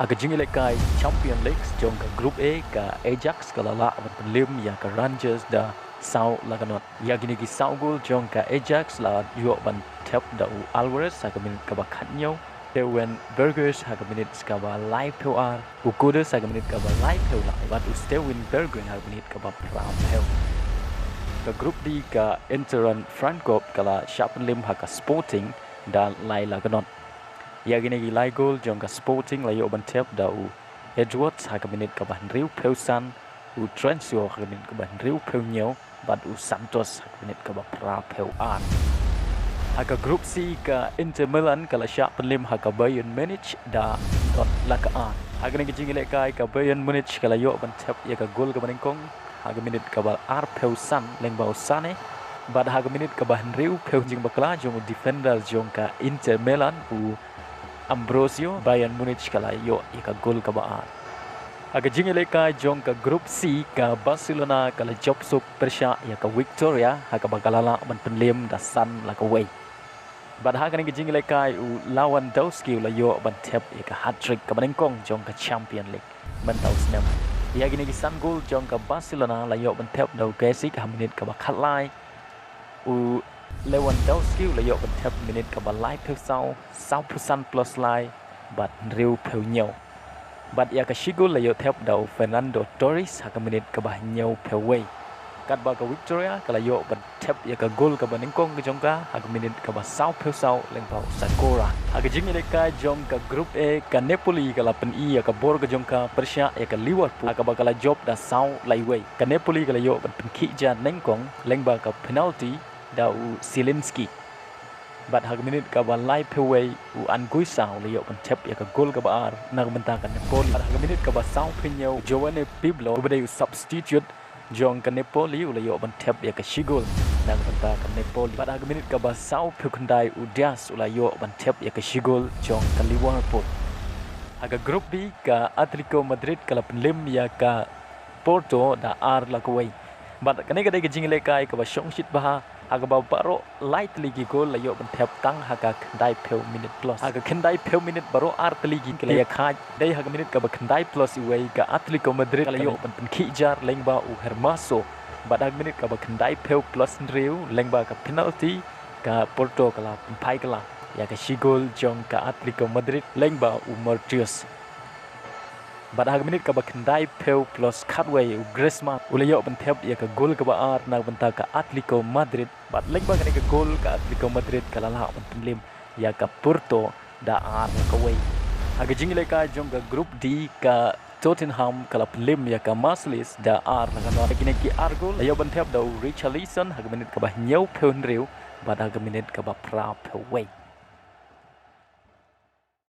Haga jingi lekai Champion League jong ka Group A ka Ajax ka lala ban penlim ya ka Rangers da sau laganot. Ya gini ki sau gol jong ka Ajax la yo ban tep da u Alvarez haga minit ka ba khatnyo. Dewen Burgers haga minit ka ba live peu ar. U Kudus haga minit ka ba live peu la. Bat u Stewin Bergen haga minit ka ba pram peu. Ka Group D ka Interan Frankfurt ka la Schapenlim haga Sporting da lai laganot. Ya gini lai gol jong ka Sporting la yo ban tep da u Edwards haga minit ka ban riu peu san u Transio haga minit ka ban riu peu nyo bat u Santos haga minit ka ba pra peu an. Haga Group C ka Inter Milan ka la syak penlim haga Bayern Munich da dot la ka an. Haga ni jingi lekai ka Bayern Munich ka la yo ban tep ya ka gol ka banengkong haga minit ka ba ar peu san leng ba usane bat haga minit ka ban riu peu jing bakla jong defender jong ka Inter Milan u Ambrosio Bayern Munich kala yo ika gol ka baan. Aga jingi lekai jong ka Group C ka Barcelona kala job sok Persha ya ka Victoria haga bagalala ban penlim da san la ka way. Bad haga ni jingi lekai u Lewandawski la yo ban tep ya ka hat-trick ka banengkong jong ka Champion League ban tau snam. Ya gini ki san gol jong ka Barcelona la yo ban tep da Gesik ha minit ka ba khatlai. U Lewandawski la yo ban tep minit ka ba lai peu sau 60% plus lai bat riu peu nhau. Bat ya ka shigol la yo tep da Fernando Torres ha ka minit ka ba nhau peu way. Kat ba ka Victoria ka la yo ban tep ya ka gol ka ba ningkong ka jong ka ha ka minit ka ba sau peu sau leng pau Sakura. Ha ka jingi lekai jong ka Group A ka Napoli ka la pen I ya ka bor ka jong ka Persha ya ka Liverpool ha ka ba ka la job da sau lai way. Ka Napoli ka la yo ban pen ki ja ningkong leng ba ka penalty da u Zielinski. Bat haga minit ka ba lai peway u angui sao la yo ban tep ya ka gol ka ba ar na benta ka Napoli. Bat haga minit ka ba sao pinyo Giovanni Piblo u bade substitute jong ka Napoli u la yo ban tep ya ka shigol na benta ka Napoli. Bat haga minit ka ba sao pekundai u Dias u la yo ban tep ya ka shigol jong ka Liverpool. Haga Group B ka Atletico Madrid ka la penlim ya ka Porto da ar la ka way. Bat kane ka dai ka jingle kai ka ba shong shit ba haga ba baro light ligi gol la yo ban tep tang haga kandai peu minute plus haga kandai peu minute baro art ligi ka ya khaj dai haga minute ka ba kandai plus iway ka Atletico Madrid ka la yo ban kijar lengba u Hermoso bat haga minute ka ba kandai peu plus riu lengba ka penalty ka Porto ka la pai ka la ya ka shigol jong ka Atletico Madrid lengba u Martius. Bat haga minit ka ba kandai peu plus cutway u Griezmann u la yo ban tep ya ka gol ka ba ar na benta ka Atletico Madrid bat lengba ka ni ka gol ka Atletico Madrid ka la ban penlim ya ka Porto da ar ka way. Haga jingi lekai jong ka Group D ka Tottenham ka la penlim ya ka Marseille da ar na ka gini ki ar gol la yo ban tep da u Richarlison haga minit ka ba nyau peu riu bat haga minit ka ba pra peu way.